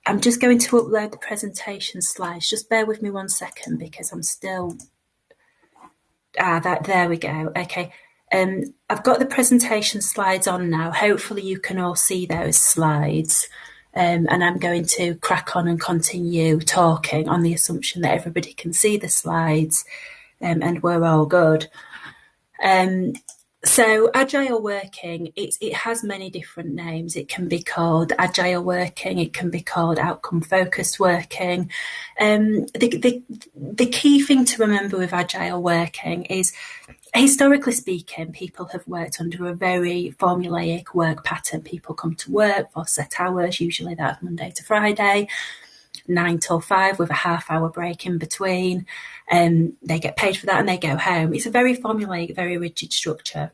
I'm just going to upload the presentation slides. Just bear with me 1 second because I'm still... there we go. Okay. I've got the presentation slides on now. Hopefully you can all see those slides. And I'm going to crack on and continue talking on the assumption that everybody can see the slides, and we're all good. So agile working, it has many different names. It can be called agile working. It can be called outcome focused working. The key thing to remember with agile working is, historically speaking, people have worked under a very formulaic work pattern. People come to work for set hours, usually that's Monday to Friday, 9 till 5 with a half-hour break in between. They get paid for that and they go home. It's a very formulaic, very rigid structure.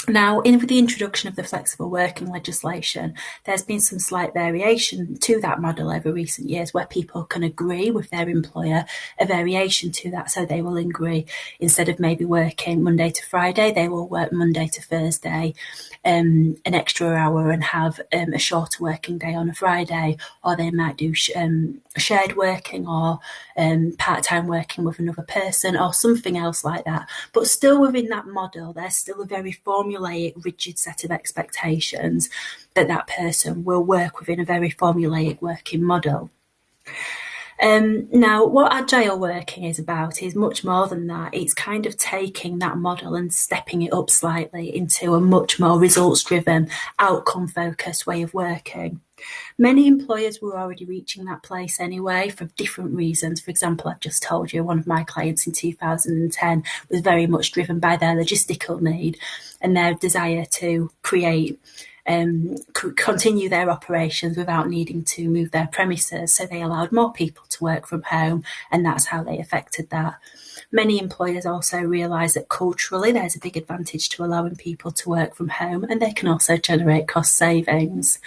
Now, with the introduction of the flexible working legislation, there's been some slight variation to that model over recent years where people can agree with their employer a variation to that. So they will agree, instead of maybe working Monday to Friday, they will work Monday to Thursday, an extra hour, and have a shorter working day on a Friday, or they might do shared working or part-time working with another person or something else like that. But still within that model, there's still a very formulaic, rigid set of expectations that person will work within a very formulaic working model. Now, what agile working is about is much more than that. It's kind of taking that model and stepping it up slightly into a much more results-driven, outcome-focused way of working. Many employers were already reaching that place anyway for different reasons. For example, I've just told you one of my clients in 2010 was very much driven by their logistical need and their desire to create continue their operations without needing to move their premises. So they allowed more people to work from home, and that's how they affected that. Many employers also realise that culturally there's a big advantage to allowing people to work from home, and they can also generate cost savings.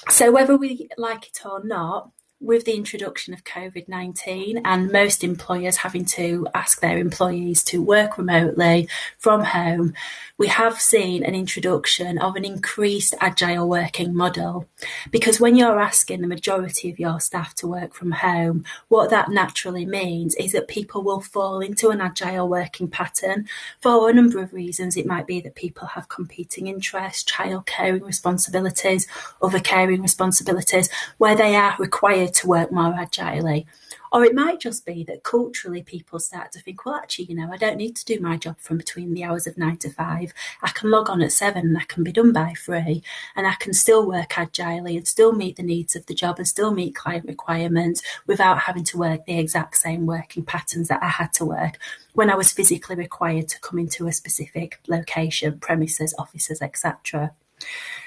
So whether we like it or not, with the introduction of COVID-19 and most employers having to ask their employees to work remotely from home, we have seen an introduction of an increased agile working model. Because when you're asking the majority of your staff to work from home, what that naturally means is that people will fall into an agile working pattern for a number of reasons. It might be that people have competing interests, child caring responsibilities, other caring responsibilities, where they are required to work more agilely. Or it might just be that culturally people start to think, well, actually, I don't need to do my job from between the hours of 9 to 5. I can log on at 7 and I can be done by 3, and I can still work agilely and still meet the needs of the job and still meet client requirements without having to work the exact same working patterns that I had to work when I was physically required to come into a specific location, premises, offices, etc.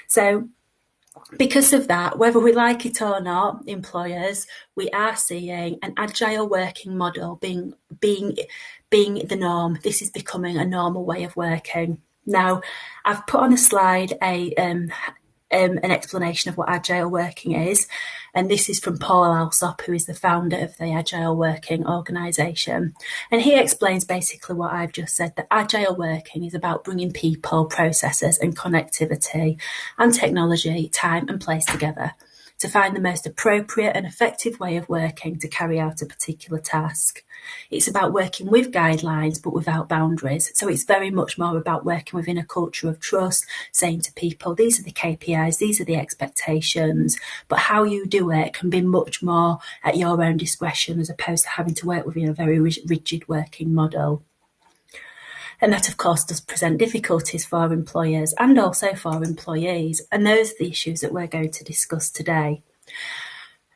So because of that, whether we like it or not, employers, we are seeing an agile working model being the norm. This is becoming a normal way of working. Now, I've put on a slide an explanation of what agile working is, and this is from Paul Alsop, who is the founder of the Agile Working Organisation. And he explains basically what I've just said, that agile working is about bringing people, processes and connectivity and technology, time and place together to find the most appropriate and effective way of working to carry out a particular task. It's about working with guidelines but without boundaries. So it's very much more about working within a culture of trust, saying to people, these are the KPIs, these are the expectations, but how you do it can be much more at your own discretion as opposed to having to work within a very rigid working model. And that, of course, does present difficulties for employers and also for employees. And those are the issues that we're going to discuss today.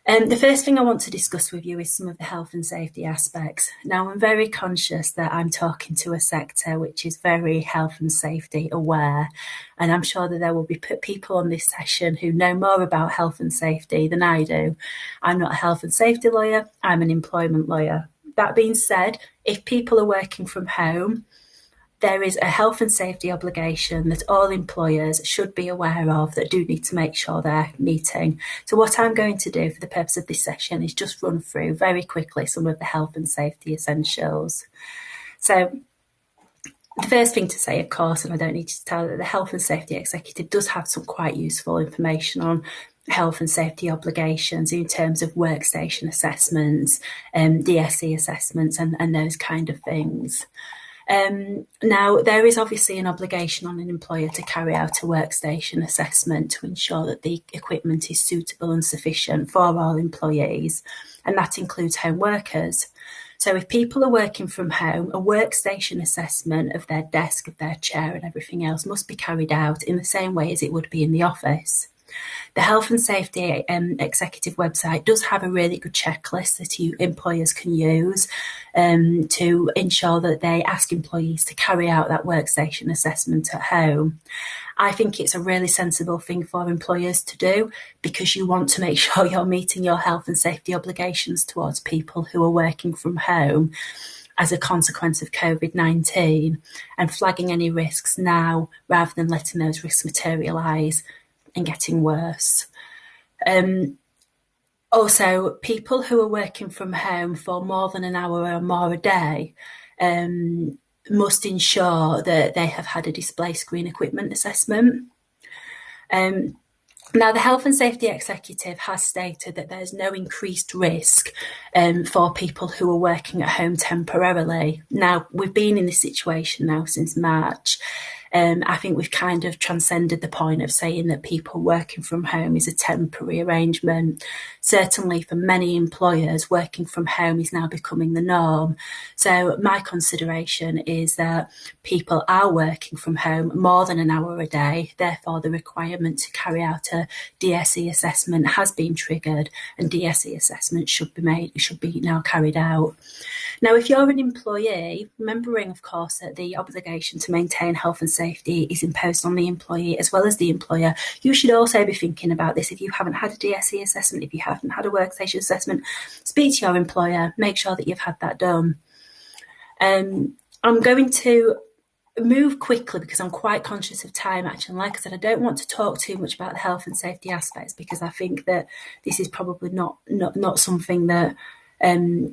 The first thing I want to discuss with you is some of the health and safety aspects. Now, I'm very conscious that I'm talking to a sector which is very health and safety aware, and I'm sure that there will be people on this session who know more about health and safety than I do. I'm not a health and safety lawyer, I'm an employment lawyer. That being said, if people are working from home, there is a health and safety obligation that all employers should be aware of that do need to make sure they're meeting. So what I'm going to do for the purpose of this session is just run through very quickly some of the health and safety essentials. So the first thing to say, of course, and I don't need to tell that the Health and Safety Executive does have some quite useful information on health and safety obligations in terms of workstation assessments, DSE assessments, and those kind of things. Now, there is obviously an obligation on an employer to carry out a workstation assessment to ensure that the equipment is suitable and sufficient for all employees, and that includes home workers. So if people are working from home, a workstation assessment of their desk, of their chair and everything else must be carried out in the same way as it would be in the office. The Health and Safety Executive website does have a really good checklist that employers can use to ensure that they ask employees to carry out that workstation assessment at home. I think it's a really sensible thing for employers to do because you want to make sure you're meeting your health and safety obligations towards people who are working from home as a consequence of COVID-19 and flagging any risks now rather than letting those risks materialise and getting worse. Also, people who are working from home for more than an hour or more a day must ensure that they have had a display screen equipment assessment. Now, the Health and Safety Executive has stated that there's no increased risk for people who are working at home temporarily. Now, we've been in this situation now since March. I think we've kind of transcended the point of saying that people working from home is a temporary arrangement. Certainly for many employers, working from home is now becoming the norm. So my consideration is that people are working from home more than an hour a day. Therefore, the requirement to carry out a DSE assessment has been triggered and DSE assessment should be now carried out. Now, if you're an employee, remembering, of course, that the obligation to maintain health and safety is imposed on the employee as well as the employer, you should also be thinking about this. If you haven't had a DSE assessment, if you haven't had a workstation assessment, speak to your employer, make sure that you've had that done. I'm going to move quickly because I'm quite conscious of time, actually. And like I said, I don't want to talk too much about the health and safety aspects because I think that this is probably not something that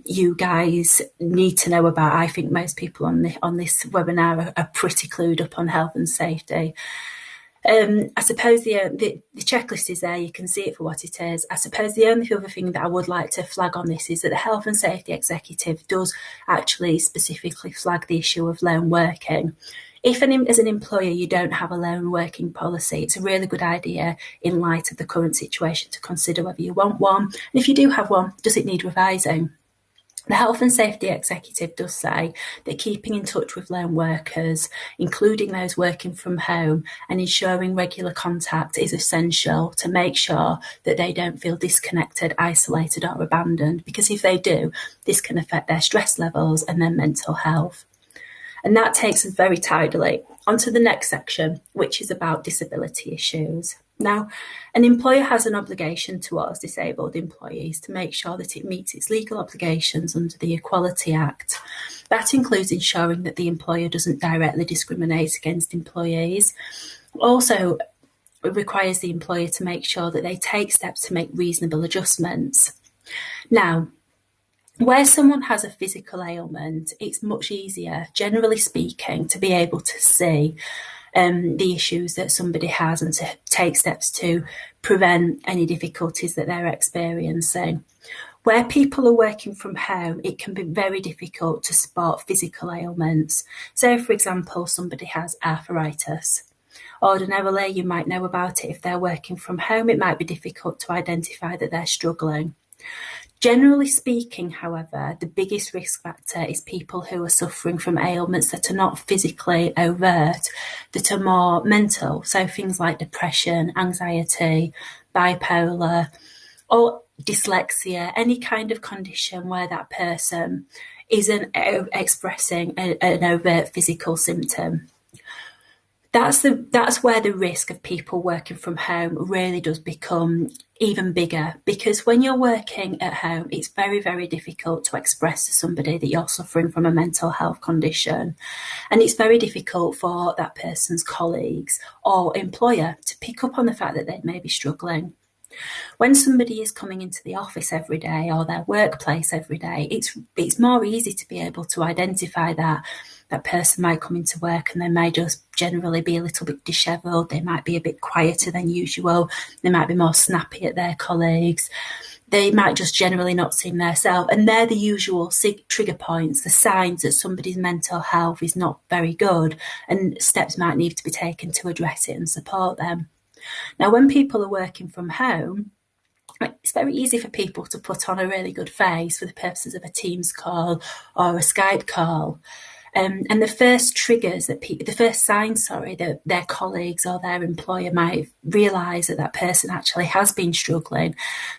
you guys need to know about. I think most people on this webinar are pretty clued up on health and safety. I suppose the checklist is there, you can see it for what it is. I suppose the only other thing that I would like to flag on this is that the Health and Safety Executive does actually specifically flag the issue of lone working. If as an employer you don't have a lone working policy, it's a really good idea in light of the current situation to consider whether you want one. And if you do have one, does it need revising? The Health and Safety Executive does say that keeping in touch with lone workers, including those working from home, and ensuring regular contact is essential to make sure that they don't feel disconnected, isolated or abandoned, because if they do, this can affect their stress levels and their mental health. And that takes us very tidily onto the next section, which is about disability issues. Now, an employer has an obligation towards disabled employees to make sure that it meets its legal obligations under the Equality Act. That includes ensuring that the employer doesn't directly discriminate against employees. Also, it requires the employer to make sure that they take steps to make reasonable adjustments. Now, where someone has a physical ailment, it's much easier, generally speaking, to be able to see the issues that somebody has and to take steps to prevent any difficulties that they're experiencing. Where people are working from home, it can be very difficult to spot physical ailments. So, for example, somebody has arthritis. Ordinarily, you might know about it if they're working from home. It might be difficult to identify that they're struggling. Generally speaking, however, the biggest risk factor is people who are suffering from ailments that are not physically overt, that are more mental. So things like depression, anxiety, bipolar, or dyslexia, any kind of condition where that person isn't expressing an overt physical symptom. That's where the risk of people working from home really does become even bigger, because when you're working at home, it's very, very difficult to express to somebody that you're suffering from a mental health condition. And it's very difficult for that person's colleagues or employer to pick up on the fact that they may be struggling. When somebody is coming into the office every day or their workplace every day, it's more easy to be able to identify that person might come into work and they may just generally be a little bit dishevelled. They might be a bit quieter than usual. They might be more snappy at their colleagues. They might just generally not seem their self. And they're the usual trigger points, the signs that somebody's mental health is not very good, and steps might need to be taken to address it and support them. Now, when people are working from home, it's very easy for people to put on a really good face for the purposes of a Teams call or a Skype call. And the first triggers the first signs, that their colleagues or their employer might realise that that person actually has been struggling,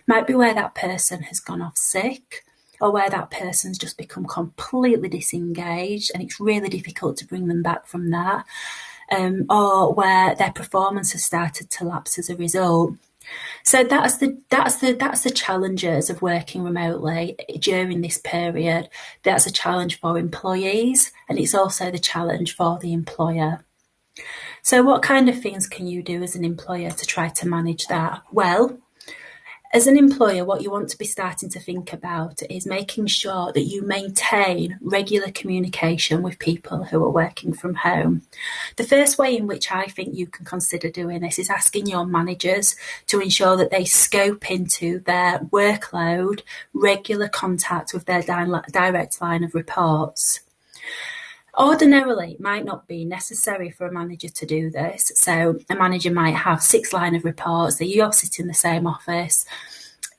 might be where that person has gone off sick, or where that person's just become completely disengaged and it's really difficult to bring them back from that, or where their performance has started to lapse as a result. So that's the challenges of working remotely during this period. That's a challenge for employees, and it's also the challenge for the employer. So what kind of things can you do as an employer to try to manage that? Well, as an employer, what you want to be starting to think about is making sure that you maintain regular communication with people who are working from home. The first way in which I think you can consider doing this is asking your managers to ensure that they scope into their workload regular contact with their direct line of reports. Ordinarily, it might not be necessary for a manager to do this. So a manager might have 6 line of reports. They all sit in the same office.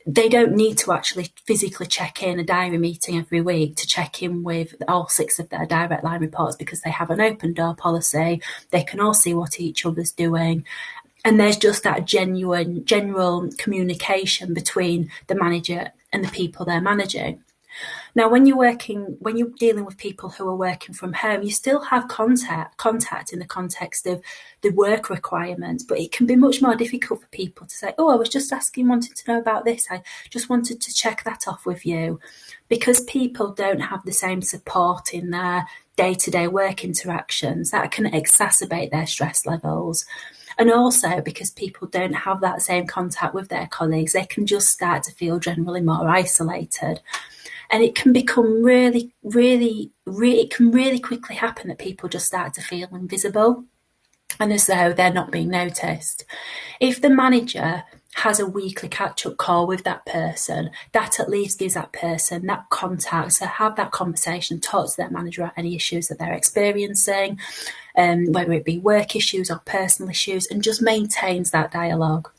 They don't need to actually physically check in a diary meeting every week to check in with all 6 of their direct line reports, because they have an open door policy. They can all see what each other's doing. And there's just that general communication between the manager and the people they're managing. Now, when you're dealing with people who are working from home, you still have contact in the context of the work requirements, but it can be much more difficult for people to say, oh, I was just wanted to know about this. I just wanted to check that off with you, because people don't have the same support in their day-to-day work interactions. That can exacerbate their stress levels. And also because people don't have that same contact with their colleagues, they can just start to feel generally more isolated. And it can become really quickly happen that people just start to feel invisible and as though they're not being noticed. If the manager has a weekly catch-up call with that person, that at least gives that person that contact to have that conversation, talk to their manager about any issues that they're experiencing, whether it be work issues or personal issues, and just maintains that dialogue.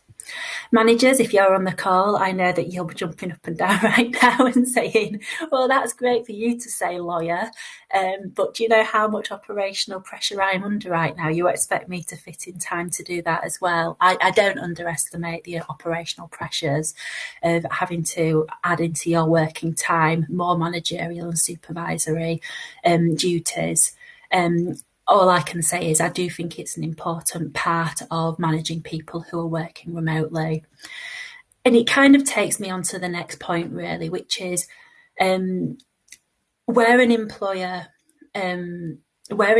Managers, if you're on the call, I know that you'll be jumping up and down right now and saying, well, that's great for you to say, lawyer, but do you know how much operational pressure I'm under right now? You expect me to fit in time to do that as well. I don't underestimate the operational pressures of having to add into your working time more managerial and supervisory duties. All I can say is I do think it's an important part of managing people who are working remotely. And it kind of takes me on to the next point, really, which is where an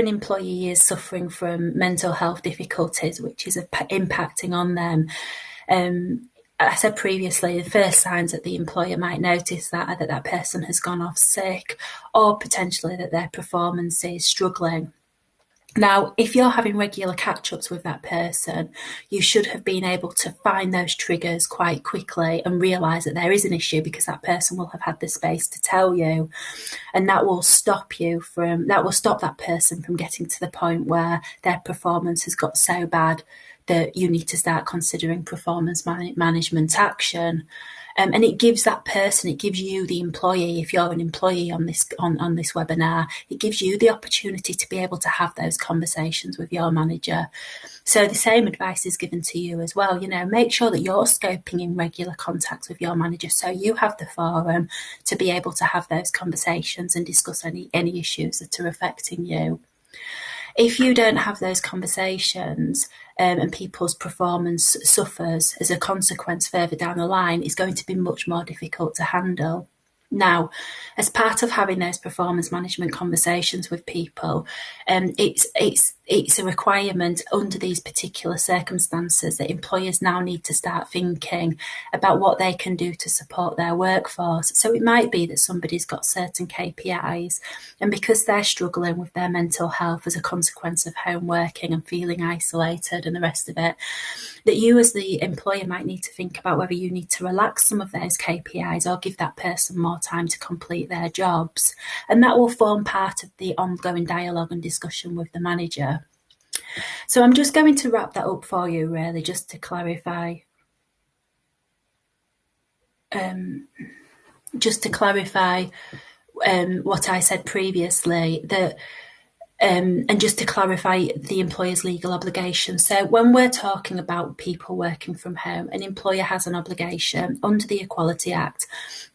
employee is suffering from mental health difficulties, which is impacting on them. I said previously, the first signs that the employer might notice that person has gone off sick, or potentially that their performance is struggling. Now, if you're having regular catch-ups with that person, you should have been able to find those triggers quite quickly and realise that there is an issue, because that person will have had the space to tell you. And that will stop that person from getting to the point where their performance has got so bad that you need to start considering performance management action. And it gives you, the employee, if you're an employee on this webinar, it gives you the opportunity to be able to have those conversations with your manager. So the same advice is given to you as well. Make sure that you're scoping in regular contact with your manager, so you have the forum to be able to have those conversations and discuss any issues that are affecting you. If you don't have those conversations and people's performance suffers as a consequence further down the line, it's going to be much more difficult to handle. Now, as part of having those performance management conversations with people, it's a requirement under these particular circumstances that employers now need to start thinking about what they can do to support their workforce. So it might be that somebody's got certain KPIs, and because they're struggling with their mental health as a consequence of home working and feeling isolated and the rest of it, that you as the employer might need to think about whether you need to relax some of those KPIs or give that person more time to complete their jobs. And that will form part of the ongoing dialogue and discussion with the manager. So I'm just going to wrap that up for you, really, just to clarify. What I said previously, that and just to clarify the employer's legal obligation. So when we're talking about people working from home, an employer has an obligation under the Equality Act.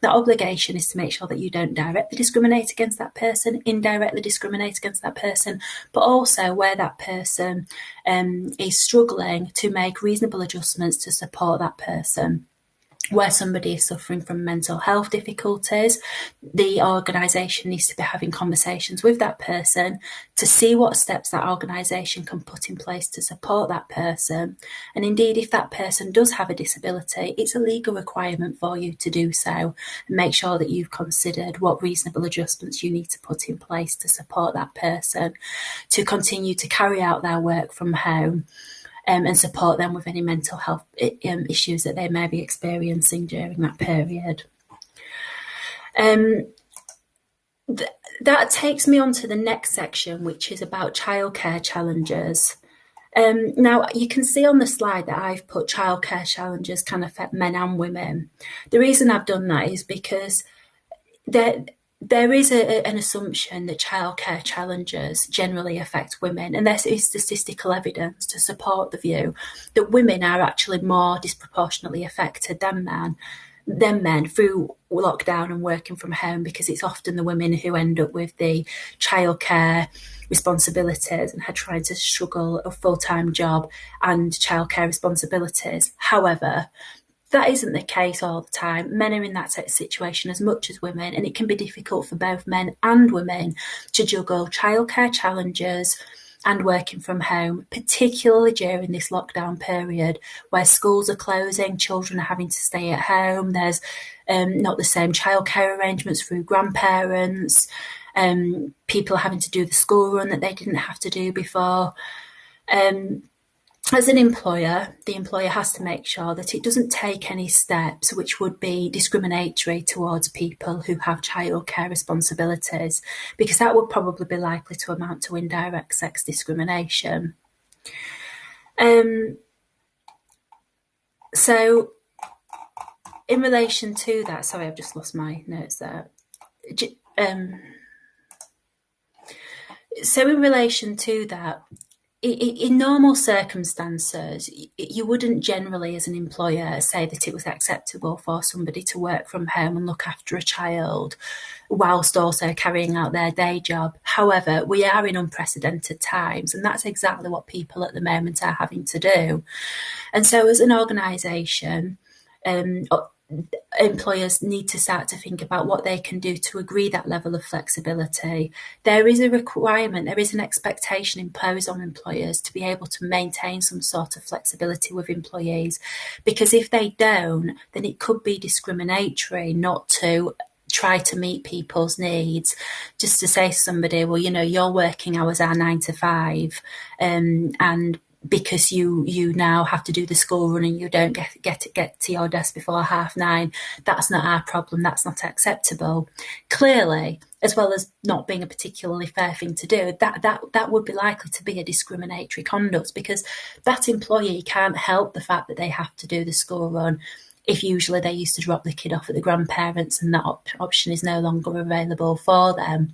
That obligation is to make sure that you don't directly discriminate against that person, indirectly discriminate against that person, but also where that person is struggling, to make reasonable adjustments to support that person. Where somebody is suffering from mental health difficulties, the organisation needs to be having conversations with that person to see what steps that organisation can put in place to support that person. And indeed, if that person does have a disability, it's a legal requirement for you to do so and make sure that you've considered what reasonable adjustments you need to put in place to support that person to continue to carry out their work from home. And support them with any mental health issues that they may be experiencing during that period. That takes me on to the next section, which is about childcare challenges. Now, you can see on the slide that I've put childcare challenges can affect men and women. The reason I've done that is because there is an assumption that childcare challenges generally affect women, and there is statistical evidence to support the view that women are actually more disproportionately affected than men through lockdown and working from home, because it's often the women who end up with the childcare responsibilities and are trying to juggle a full-time job and childcare responsibilities. However, that isn't the case all the time. Men are in that situation as much as women, and it can be difficult for both men and women to juggle childcare challenges and working from home, particularly during this lockdown period where schools are closing, children are having to stay at home, there's not the same childcare arrangements through grandparents, people are having to do the school run that they didn't have to do before. As an employer, the employer has to make sure that it doesn't take any steps which would be discriminatory towards people who have childcare responsibilities, because that would probably be likely to amount to indirect sex discrimination. So in relation to that, sorry, I've just lost my notes there. So in relation to that, in normal circumstances, you wouldn't generally, as an employer, say that it was acceptable for somebody to work from home and look after a child whilst also carrying out their day job. However, we are in unprecedented times, and that's exactly what people at the moment are having to do. And so as an organisation, employers need to start to think about what they can do to agree that level of flexibility. There is a requirement, there is an expectation imposed on employers to be able to maintain some sort of flexibility with employees, because if they don't, then it could be discriminatory not to try to meet people's needs. Just to say to somebody, well, you know, your working hours are 9 to 5, and because you now have to do the school run and you don't get to your desk before 9:30, that's not our problem, that's not acceptable. Clearly, as well as not being a particularly fair thing to do, that would be likely to be a discriminatory conduct, because that employee can't help the fact that they have to do the school run if usually they used to drop the kid off at the grandparents and that option is no longer available for them.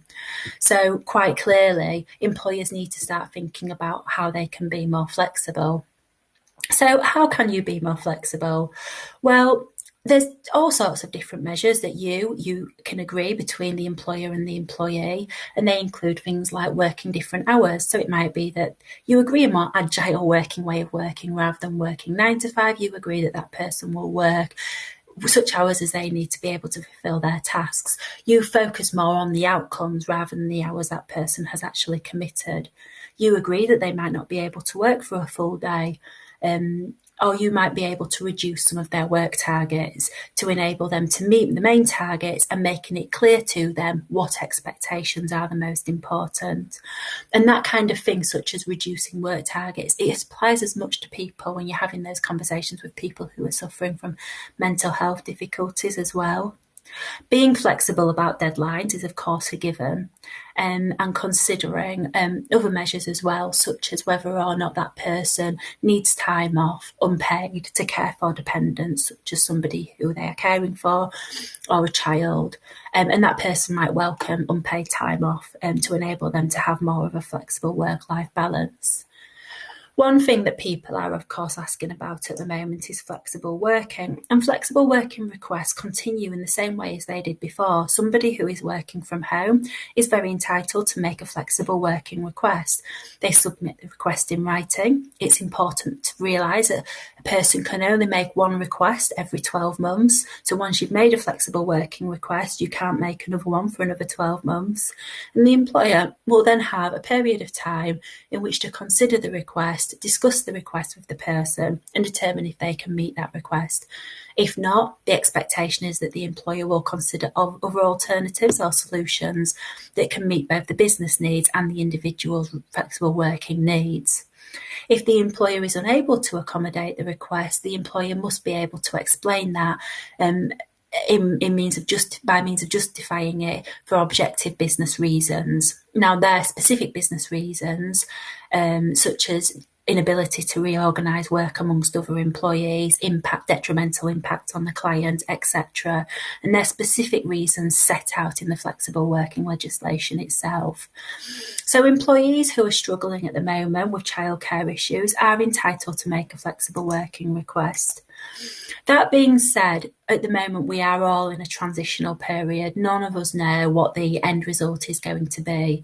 So quite clearly, employers need to start thinking about how they can be more flexible. So how can you be more flexible? Well, there's all sorts of different measures that you can agree between the employer and the employee, and they include things like working different hours. So it might be that you agree a more agile working way of working rather than working 9 to 5. You agree that that person will work such hours as they need to be able to fulfill their tasks. You focus more on the outcomes rather than the hours that person has actually committed. You agree that they might not be able to work for a full day, or you might be able to reduce some of their work targets to enable them to meet the main targets and making it clear to them what expectations are the most important. And that kind of thing, such as reducing work targets, it applies as much to people when you're having those conversations with people who are suffering from mental health difficulties as well. Being flexible about deadlines is, of course, a given, and considering other measures as well, such as whether or not that person needs time off unpaid to care for dependents, such as somebody who they are caring for or a child, and that person might welcome unpaid time off to enable them to have more of a flexible work-life balance. One thing that people are, of course, asking about at the moment is flexible working. And flexible working requests continue in the same way as they did before. Somebody who is working from home is very entitled to make a flexible working request. They submit the request in writing. It's important to realise that a person can only make one request every 12 months. So once you've made a flexible working request, you can't make another one for another 12 months. And the employer will then have a period of time in which to consider the request, discuss the request with the person and determine if they can meet that request. If not, the expectation is that the employer will consider other alternatives or solutions that can meet both the business needs and the individual's flexible working needs. If the employer is unable to accommodate the request, the employer must be able to explain that by means of justifying it for objective business reasons. Now, there are specific business reasons, such as inability to reorganise work amongst other employees, detrimental impact on the client, etc. And there are specific reasons set out in the flexible working legislation itself. So employees who are struggling at the moment with childcare issues are entitled to make a flexible working request. That being said, at the moment we are all in a transitional period. None of us know what the end result is going to be.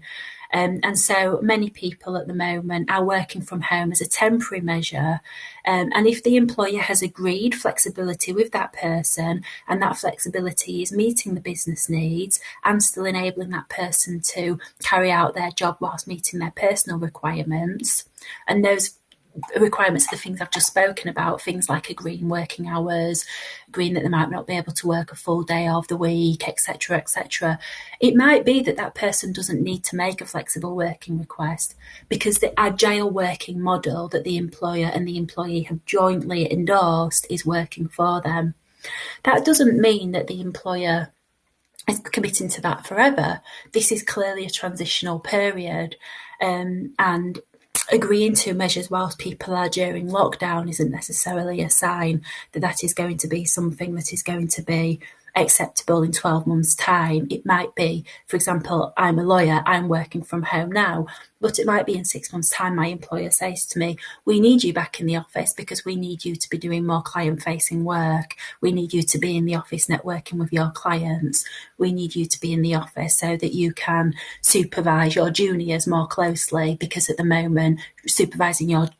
And so many people at the moment are working from home as a temporary measure. And if the employer has agreed flexibility with that person and that flexibility is meeting the business needs and still enabling that person to carry out their job whilst meeting their personal requirements, and those requirements are the things I've just spoken about, things like agreeing working hours, agreeing that they might not be able to work a full day of the week, etc., etc. It might be that that person doesn't need to make a flexible working request because the agile working model that the employer and the employee have jointly endorsed is working for them. That doesn't mean that the employer is committing to that forever. This is clearly a transitional period, and agreeing to measures whilst people are during lockdown isn't necessarily a sign that that is going to be something that is going to be acceptable in 12 months' time. It might be, for example, I'm a lawyer, I'm working from home now, but it might be in 6 months' time my employer says to me, we need you back in the office because we need you to be doing more client-facing work. We need you to be in the office networking with your clients. We need you to be in the office so that you can supervise your juniors more closely, because at the moment supervising your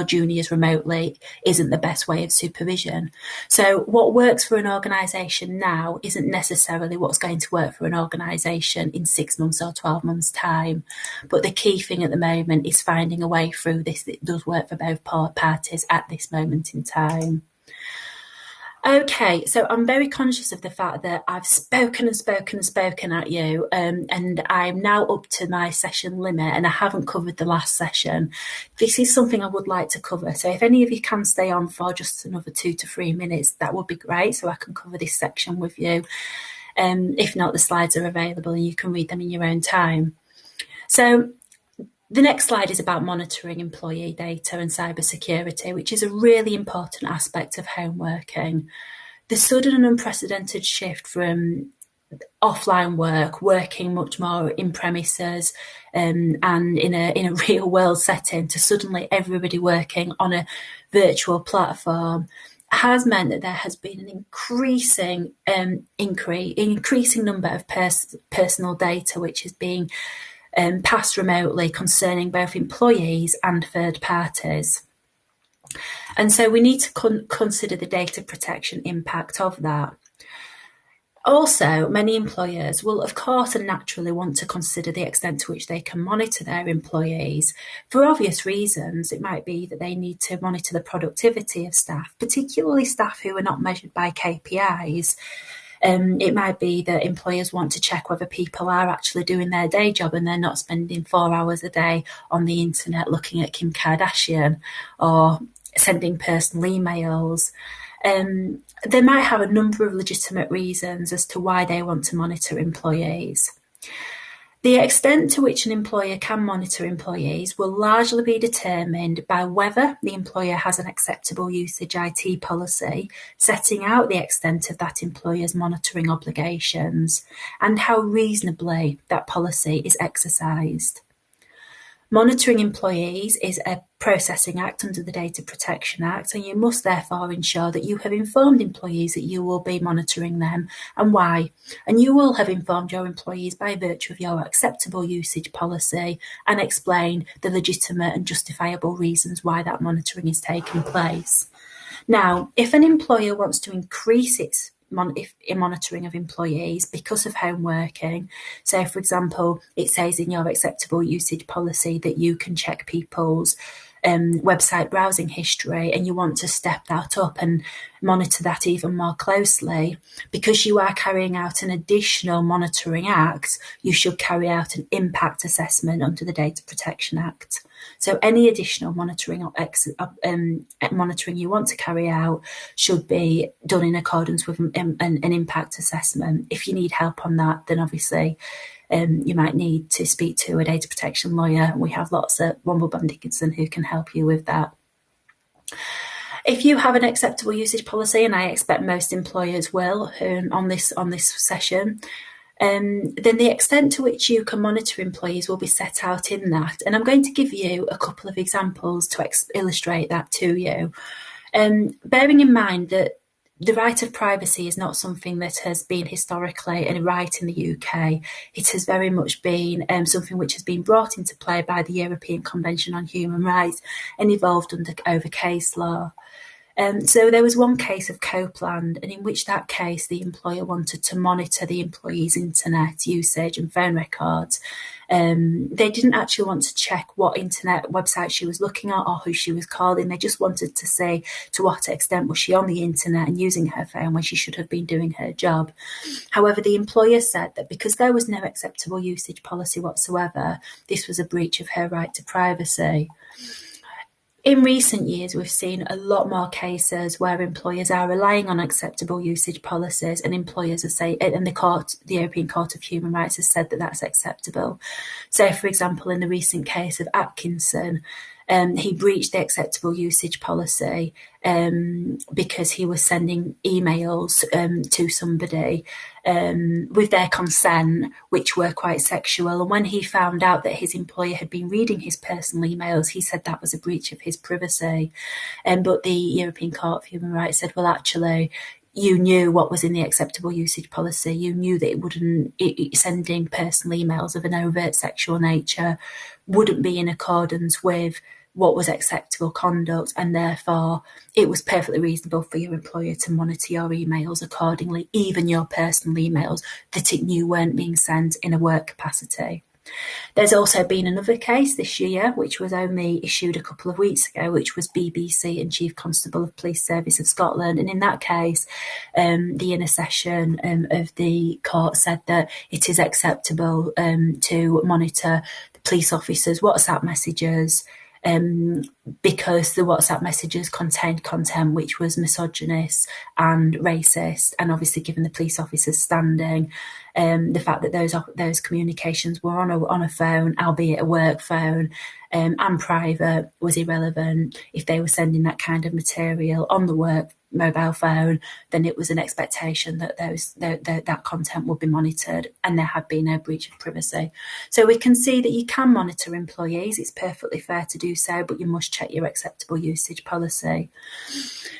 juniors remotely isn't the best way of supervision. So what works for an organisation now isn't necessarily what's going to work for an organisation in 6 months or 12 months' time. But the key thing at the moment is finding a way through this that does work for both parties at this moment in time. Okay, so I'm very conscious of the fact that I've spoken at you, and I'm now up to my session limit and I haven't covered the last session. This is something I would like to cover. So if any of you can stay on for just another 2 to 3 minutes, that would be great, so I can cover this section with you. If not, the slides are available and you can read them in your own time. So the next slide is about monitoring employee data and cybersecurity, which is a really important aspect of home working. The sudden and unprecedented shift from offline work, working much more in premises and in a real world setting, to suddenly everybody working on a virtual platform has meant that there has been an increasing number of personal data which is being passed remotely concerning both employees and third parties. And so we need to consider the data protection impact of that. Also, many employers will, of course, and naturally want to consider the extent to which they can monitor their employees. For obvious reasons, it might be that they need to monitor the productivity of staff, particularly staff who are not measured by KPIs. It might be that employers want to check whether people are actually doing their day job and they're not spending 4 hours a day on the internet looking at Kim Kardashian or sending personal emails. They might have a number of legitimate reasons as to why they want to monitor employees. The extent to which an employer can monitor employees will largely be determined by whether the employer has an acceptable usage IT policy, setting out the extent of that employer's monitoring obligations, and how reasonably that policy is exercised. Monitoring employees is a processing act under the Data Protection Act, and you must therefore ensure that you have informed employees that you will be monitoring them and why. And you will have informed your employees by virtue of your acceptable usage policy and explain the legitimate and justifiable reasons why that monitoring is taking place. Now, if an employer wants to increase its monitoring of employees because of home working. So, for example, it says in your acceptable usage policy that you can check people's website browsing history, and you want to step that up and monitor that even more closely. Because you are carrying out an additional monitoring act, you should carry out an impact assessment under the Data Protection Act. So any additional monitoring you want to carry out should be done in accordance with an impact assessment. If you need help on that, then obviously you might need to speak to a data protection lawyer. We have lots at Womble Bond Dickinson who can help you with that. If you have an acceptable usage policy, and I expect most employers will on this session, then the extent to which you can monitor employees will be set out in that. And I'm going to give you a couple of examples to illustrate that to you. Bearing in mind that the right of privacy is not something that has been historically a right in the UK. It has very much been something which has been brought into play by the European Convention on Human Rights and evolved over case law. So there was one case of Copeland, and in which that case the employer wanted to monitor the employee's internet usage and phone records. They didn't actually want to check what internet website she was looking at or who she was calling. They just wanted to say to what extent was she on the internet and using her phone when she should have been doing her job. However, the employer said that because there was no acceptable usage policy whatsoever, this was a breach of her right to privacy. In recent years, we've seen a lot more cases where employers are relying on acceptable usage policies, and employers are saying, and the European Court of Human Rights has said that that's acceptable. So, for example, in the recent case of Atkinson, he breached the acceptable usage policy because he was sending emails to somebody with their consent, which were quite sexual. And when he found out that his employer had been reading his personal emails, he said that was a breach of his privacy. But the European Court of Human Rights said, well, actually, you knew what was in the acceptable usage policy. You knew that sending personal emails of an overt sexual nature wouldn't be in accordance with what was acceptable conduct, and therefore it was perfectly reasonable for your employer to monitor your emails accordingly, even your personal emails that it knew weren't being sent in a work capacity. There's also been another case this year, which was only issued a couple of weeks ago, which was BBC and Chief Constable of Police Service of Scotland. And in that case, the inner session of the court said that it is acceptable to monitor the police officers' WhatsApp messages because the WhatsApp messages contained content which was misogynist and racist, and obviously given the police officers' standing, the fact that those communications were on a phone, albeit a work phone, and private, was irrelevant. If they were sending that kind of material on the work mobile phone, then it was an expectation that that content would be monitored, and there had been no breach of privacy. So we can see that you can monitor employees. It's perfectly fair to do so, but you must check your acceptable usage policy.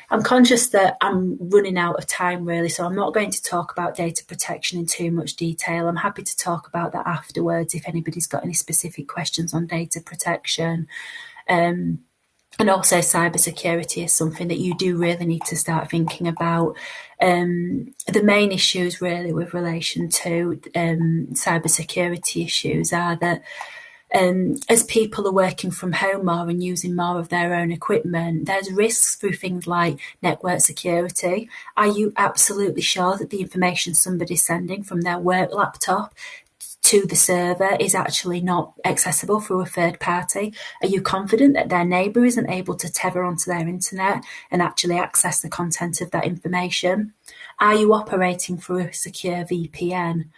I'm conscious that I'm running out of time, really, so I'm not going to talk about data protection in too much detail. I'm happy to talk about that afterwards if anybody's got any specific questions on data protection. And also cybersecurity is something that you do really need to start thinking about. The main issues really with relation to cybersecurity issues are that as people are working from home more and using more of their own equipment, there's risks through things like network security. Are you absolutely sure that the information somebody's sending from their work laptop to the server is actually not accessible through a third party? Are you confident that their neighbour isn't able to tether onto their internet and actually access the content of that information? Are you operating through a secure VPN?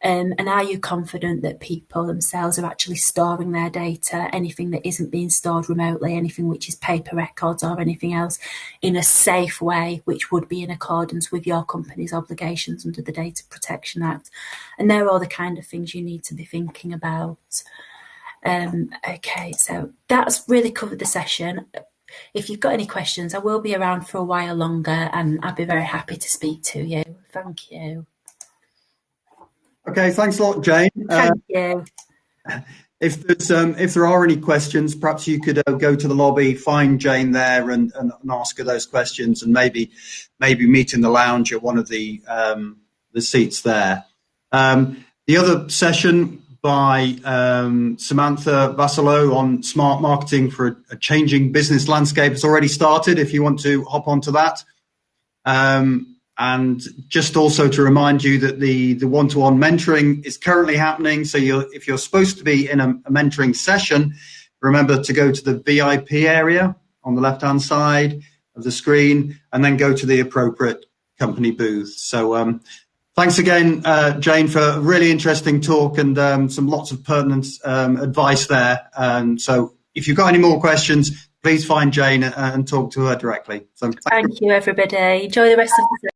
And are you confident that people themselves are actually storing their data, anything that isn't being stored remotely, anything which is paper records or anything else, in a safe way, which would be in accordance with your company's obligations under the Data Protection Act? And they're all the kind of things you need to be thinking about. Okay, so that's really covered the session. If you've got any questions, I will be around for a while longer and I'd be very happy to speak to you. Thank you. Okay, thanks a lot, Jane. Thank you. If there are any questions, perhaps you could go to the lobby, find Jane there, and ask her those questions, and maybe meet in the lounge at one of the seats there. The other session by Samantha Vassallo on smart marketing for a changing business landscape has already started. If you want to hop onto that. And just also to remind you that the one-to-one mentoring is currently happening. So if you're supposed to be in a mentoring session, remember to go to the VIP area on the left-hand side of the screen and then go to the appropriate company booth. So thanks again, Jane, for a really interesting talk and lots of pertinent advice there. So if you've got any more questions, please find Jane and talk to her directly. So thank you, everybody. Enjoy the rest of the